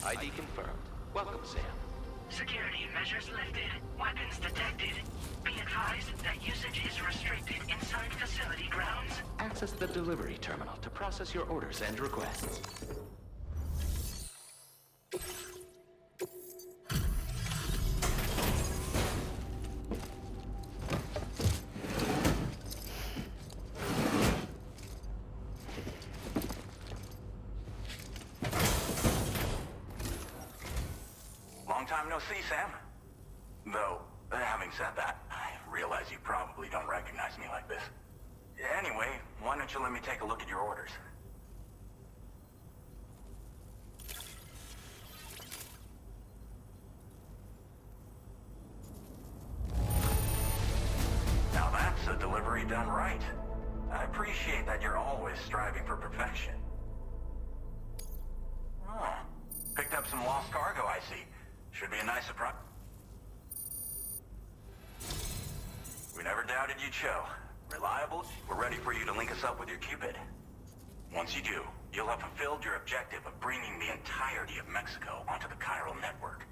ID confirmed. Welcome, Sam. Security measures lifted. Weapons detected. Be advised that usage is restricted inside facility grounds. Access the delivery terminal to process your orders and requests. Long time no see, Sam. Though, having said that, I realize you probably don't recognize me like this. Anyway, why don't you let me take a look at your orders? Now that's a delivery done right. I appreciate that you're always striving for perfection. Oh, picked up some lost cargo, I see. Should be a nice surprise. We never doubted you'd show. Reliable, we're ready for you to link us up with your Cupid. Once you do, you'll have fulfilled your objective of bringing the entirety of Mexico onto the chiral network.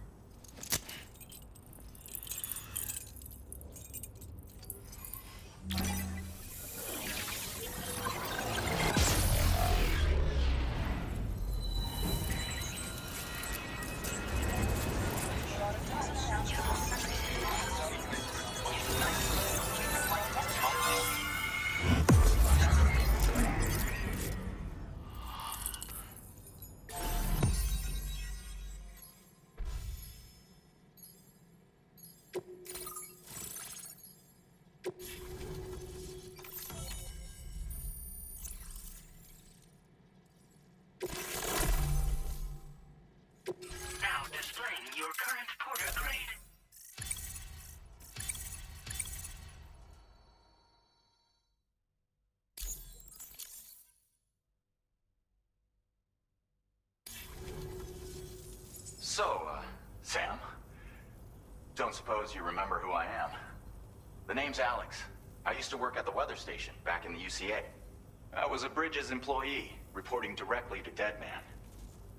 Now displaying your current porter grade. So, Sam? Don't suppose you remember who I am? The name's Alex. I used to work at the weather station back in the UCA. I was a Bridges employee, reporting directly to Deadman.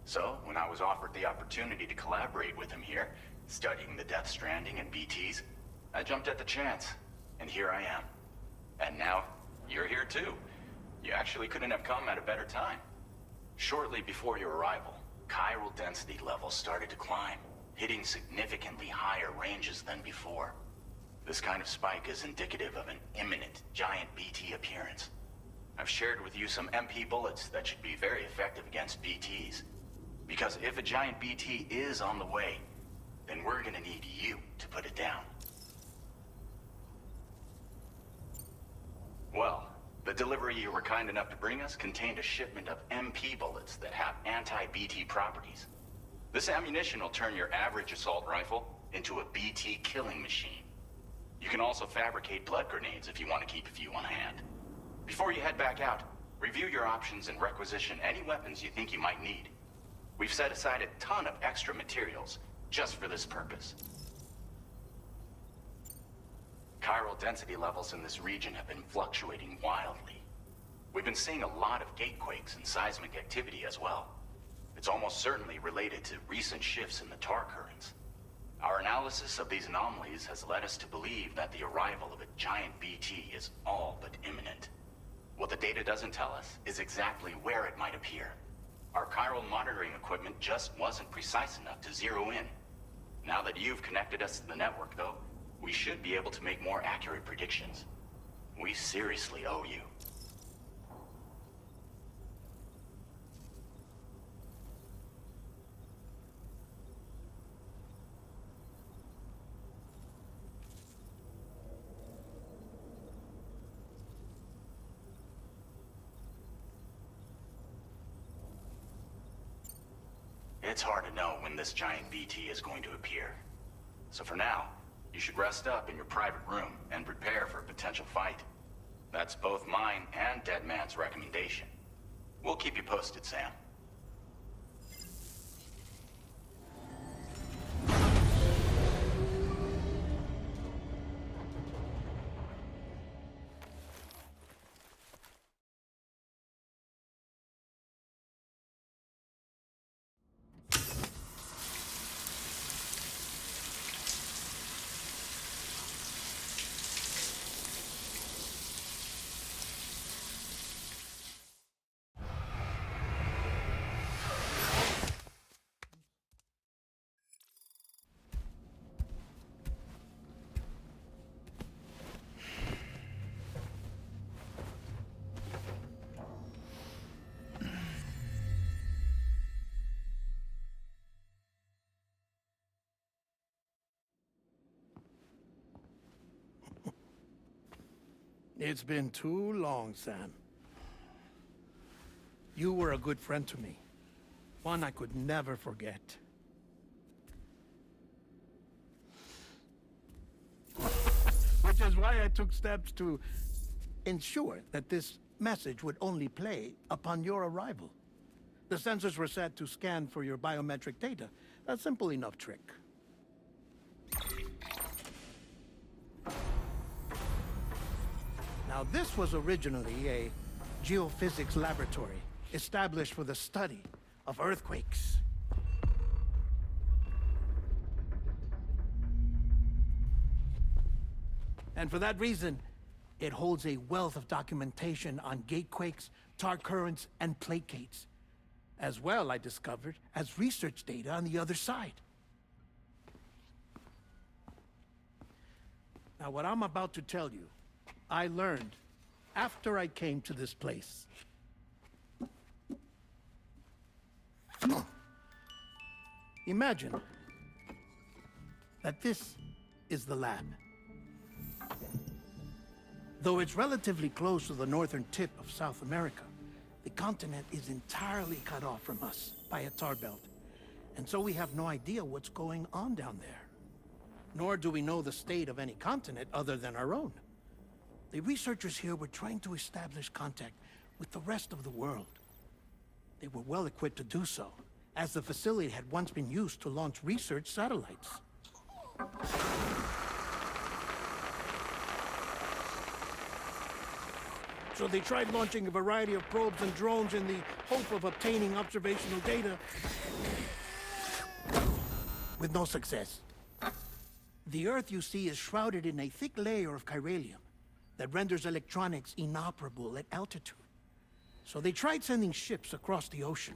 So, when I was offered the opportunity to collaborate with him here, studying the Death Stranding and BTs, I jumped at the chance. And here I am. And now, you're here too. You actually couldn't have come at a better time. Shortly before your arrival, chiral density levels started to climb, hitting significantly higher ranges than before. This kind of spike is indicative of an imminent giant BT appearance. I've shared with you some MP bullets that should be very effective against BTs. Because if a giant BT is on the way, then we're gonna need you to put it down. Well, the delivery you were kind enough to bring us contained a shipment of MP bullets that have anti-BT properties. This ammunition will turn your average assault rifle into a BT killing machine. You can also fabricate blood grenades if you want to keep a few on hand. Before you head back out, review your options and requisition any weapons you think you might need. We've set aside a ton of extra materials just for this purpose. Chiral density levels in this region have been fluctuating wildly. We've been seeing a lot of gatequakes and seismic activity as well. It's almost certainly related to recent shifts in the tar currents. Our analysis of these anomalies has led us to believe that the arrival of a giant BT is all but imminent. What the data doesn't tell us is exactly where it might appear. Our chiral monitoring equipment just wasn't precise enough to zero in. Now that you've connected us to the network, though, we should be able to make more accurate predictions. We seriously owe you. It's hard to know when this giant BT is going to appear. So for now, you should rest up in your private room and prepare for a potential fight. That's both mine and Deadman's recommendation. We'll keep you posted, Sam. It's been too long, Sam. You were a good friend to me. One I could never forget. Which is why I took steps to ensure that this message would only play upon your arrival. The sensors were set to scan for your biometric data. A simple enough trick. Now, this was originally a geophysics laboratory established for the study of earthquakes. And for that reason, it holds a wealth of documentation on gatequakes, tar currents, and placates. As well, I discovered, as research data on the other side. Now, what I'm about to tell you, I learned after I came to this place. Imagine that this is the lab. Though it's relatively close to the northern tip of South America, the continent is entirely cut off from us by a tar belt. And so we have no idea what's going on down there. Nor do we know the state of any continent other than our own. The researchers here were trying to establish contact with the rest of the world. They were well equipped to do so, as the facility had once been used to launch research satellites. So they tried launching a variety of probes and drones in the hope of obtaining observational data, with no success. The Earth, you see, is shrouded in a thick layer of chiralium that renders electronics inoperable at altitude. So they tried sending ships across the ocean.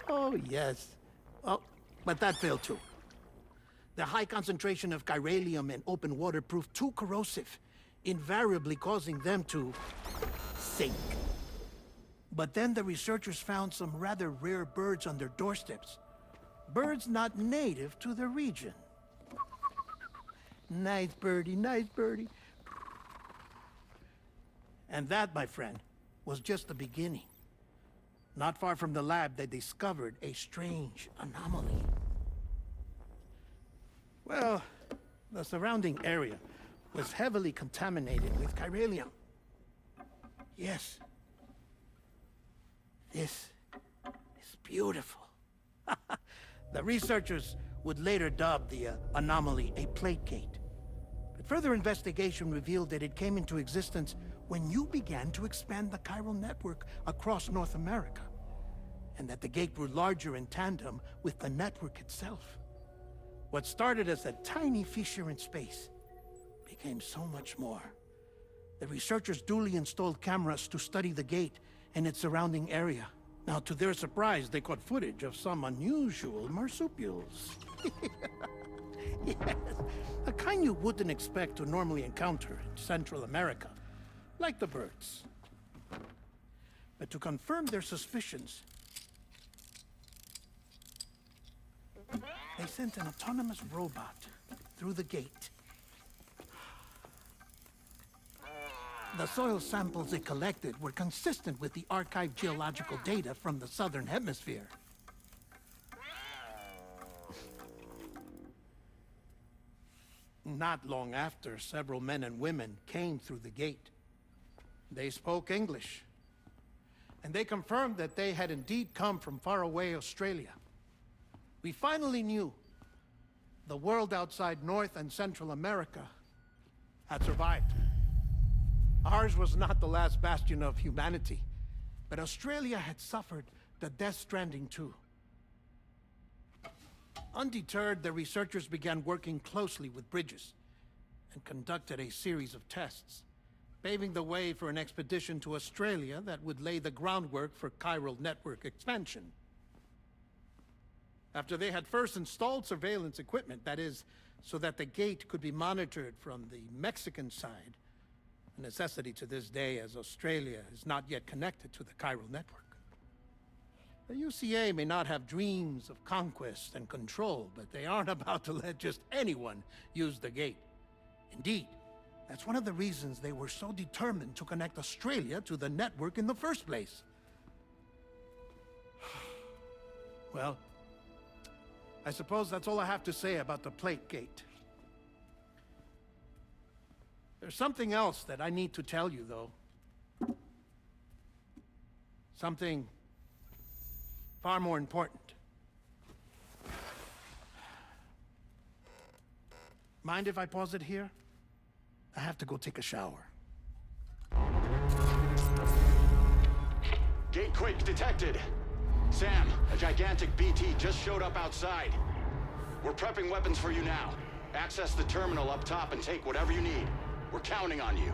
Oh, yes. Oh, but that failed too. The high concentration of chiralium in open water proved too corrosive, invariably causing them to sink. But then the researchers found some rather rare birds on their doorsteps. Birds not native to the region. Nice birdie, nice birdie. And that, my friend, was just the beginning. Not far from the lab, they discovered a strange anomaly. Well, the surrounding area was heavily contaminated with chiralium. Yes. This is beautiful. The researchers would later dub the anomaly a plate gate. But further investigation revealed that it came into existence when you began to expand the chiral network across North America, and that the gate grew larger in tandem with the network itself. What started as a tiny fissure in space became so much more. The researchers duly installed cameras to study the gate and its surrounding area. Now, to their surprise, they caught footage of some unusual marsupials. Yes, a kind you wouldn't expect to normally encounter in Central America, like the birds. But to confirm their suspicions, they sent an autonomous robot through the gate. The soil samples it collected were consistent with the archived geological data from the southern hemisphere. Not long after, several men and women came through the gate. They spoke English, and they confirmed that they had indeed come from faraway Australia. We finally knew the world outside North and Central America had survived. Ours was not the last bastion of humanity, but Australia had suffered the death stranding too. Undeterred, the researchers began working closely with Bridges and conducted a series of tests, paving the way for an expedition to Australia that would lay the groundwork for chiral network expansion. After they had first installed surveillance equipment, that is, so that the gate could be monitored from the Mexican side, a necessity to this day as Australia is not yet connected to the chiral network. The UCA may not have dreams of conquest and control, but they aren't about to let just anyone use the gate. Indeed, that's one of the reasons they were so determined to connect Australia to the network in the first place. Well, I suppose that's all I have to say about the Plate Gate. There's something else that I need to tell you, though. Something far more important. Mind if I pause it here? I have to go take a shower. Gate quake detected. Sam, a gigantic BT just showed up outside. We're prepping weapons for you now. Access the terminal up top and take whatever you need. We're counting on you.